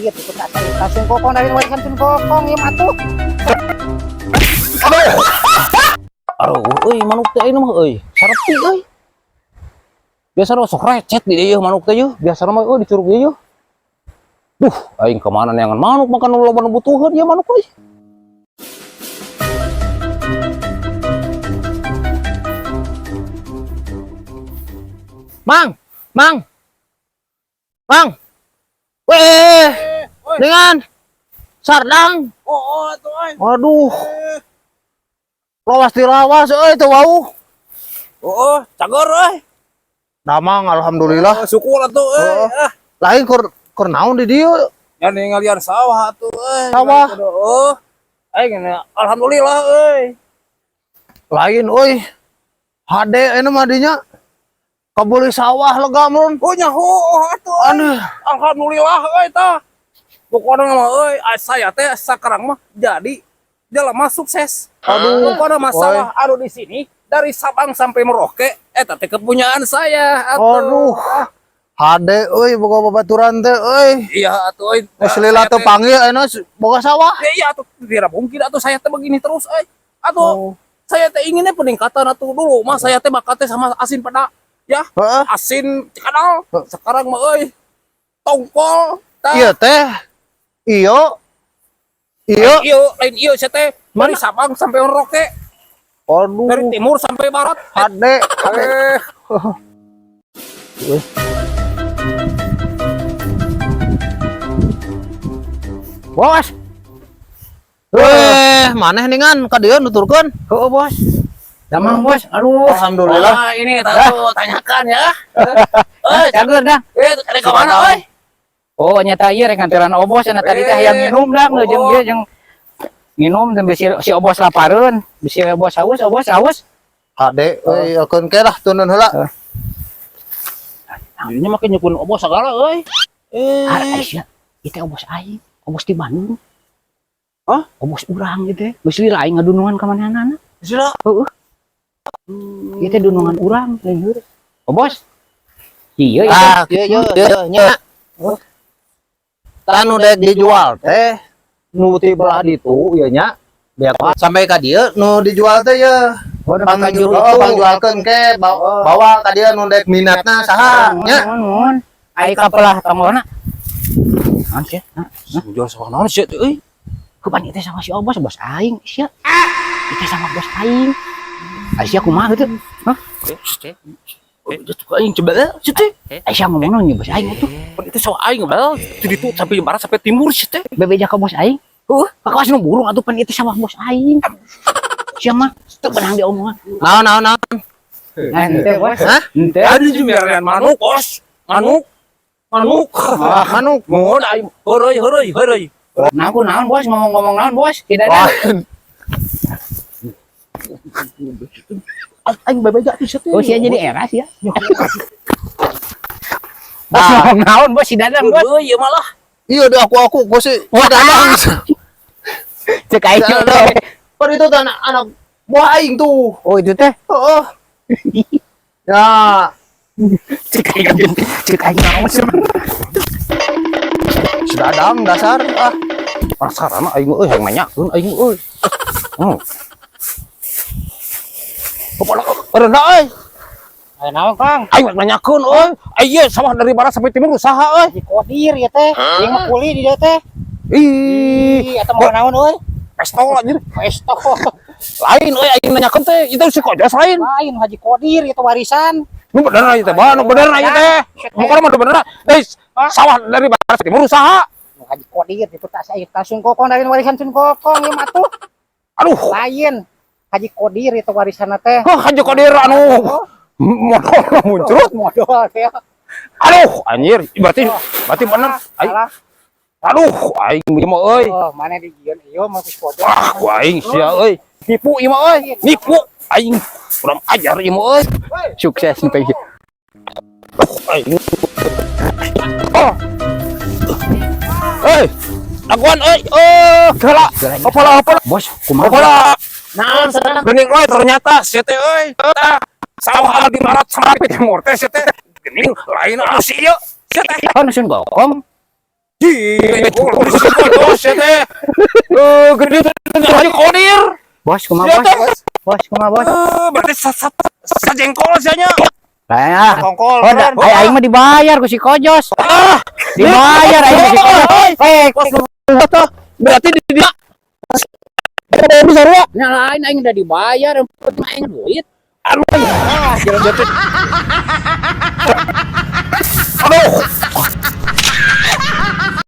Iya, itu langsung kokong dari warisan sun kokong ya matuh. Aduh, manuk teh ini mah sarepi biasa sok recet di dieu manuk teh yeuh. Biasa mah dicurug ieu yeuh. Duh, aing kemana neangan manuk makan loba nu butuheun ya manuk euy. Mang. Weh, dengan sardang. Tuh ay. Waduh. Lawas dilawas teu wau. Cager euy. Damang alhamdulillah. Syukur atuh euy. Lain keur naon di dieu? Ya ningalian sawah atuh euy. Sawah? Aing alhamdulillah euy. Lain euy. HD ini mah dinya. Kabeli sawah lega mun. Nyaho atuh. Aduh. Alhamdulillah euy tah. Pokona mah euy saya teh sakarang mah jadi jelema sukses. Aduh. Pokona masalah anu di sini dari Sabang sampai Merauke eta teh kepunyaan saya Aduh. HD euy boga babaturan teh euy. Iya atuh euy. Geus lila teu panggil ayeuna boga sawah. Iya atuh tidak mungkin atuh saya teh begini terus euy. Atuh saya teh inginnya peningkatan atuh dulu mah saya teh bakat teh sama asin peda ya. Asin kadal. Sekarang mah euy tongkol. Iya teh. Iyo. Lain iyo saya teh dari Sabang sampai Merauke. Aduh. Dari timur sampai barat. HD. Bos. Maneh ningan ka dieu nuturkeun? Heueuh, Bos. Damang, Bos. Aduh. Alhamdulillah. Ini tahu tanyakan ya. Cager dah. Ada ke mana euy? Oh, nyata ieu rek nganteran obos cenah tadi teh hayang minum dah jeung ieu jeung minum dan si obos lapareun, bisi obos haus. HD euy akeun ke lah tunun heula. Dirinya make nyukun obos sagala euy. Aisyah, itu obos aing, obos di Bandung. Obos urang gitu. Geus lila aing ngadunungan ka manehna. Sila. Heueuh. Ieu teh dunungan urang, obos. Iya nya. Tanu dek dijual teh nu ti belah ditu ieu nya. Biar sampai ka dieu nu dijual teh ya. Pangjualkeun ke bawa ka dieu nu dek minatna saha nya. Mun ai kapelah tamona. Naon sih? Jual sawah naon sih euy? Kupan itu sama si obos aing sia. Itu sama bos aing. Aisyah kumaha gitu? Hah? Aing coba sih teh. Aisyah ngomong nya bos aing itu. Itu sawah aing bal. Dari itu sampai barat sampai timur sih teh. Bebeja ka bos aing. Kakas nu burung atuh pan itu sama bos aing. Sia mah teu benang diomongan. Naon. Ente bos. Hah? Ente. Ada jumlahan manuk bos. Manuk. Mohon aing heureui. Nah, aku naon bos ngomong naon bos? Tidak ada. Aing bebeja tuh sih teh. Oh, sia jadi eras ya. Ngomong naon bos si Dadang bos. Iya malah. Iya deh aku sih. Dadang. Cek aing. Kan itu anak buah aing tuh. Oh, itu teh. Heeh. Ya. Cek aing naon sih. Si Dadang dasar Pasarana aing euy hayang nanyakeun aing euy. Rendah euy. Aya naon, Kang? Aing nanyakeun euy. Ieu sawah dari barat sampai timur usaha euy. Di kodir ya teh. Ieu mah kuli di dieu teh. Ih, Eta mah naon euy? pestol anjir. Pesto. Lain euy aing nanyakeun teh itu si Kojas lain. Lain Haji Kodir itu warisan. Nu bener ieu teh, nu bener ieu teh. Mokona mah bener. Sawah dari barat sampai timur usaha. Haji Kodir itu tak saya sun kokong dari warisan sun kokong ieu mah tuh. Aduh, Lain Haji Kodir itu warisan teh. Haji Kodir anu modal muncul. Modal teh. Aduh, anjir, berarti bener. Aduh, aing ieu mah euy. Oh, mana di dieu ieu mah geus kodok. Aing sia euy. Nipu ieu mah euy. Nipu aing kurang ajar ieu mah euy. Sukses teh. Aing. Oh. Daguan euy. Gala. Opala. Bos, Opala. naon sadana? Geuning euy ternyata sia teh euy. Sawah di barat sampai timur teh sia teh. Geuning lain anu si ieu. Sia teh. Kan sun kokong. Bos ya teh. Gede teh hanya kodir. Bos, kumaha Ya, bos? teh. Bos, kumaha bos? Berarti sajengkol nya. Lah, Kongkol. oh, aing mah dibayar ku si Kojos. Dibayar aing ku si Kojos. Berarti di bisa ruak. Nya lain aing udah dibayar, yang penting aing duit. jalan jatuh. Aduh,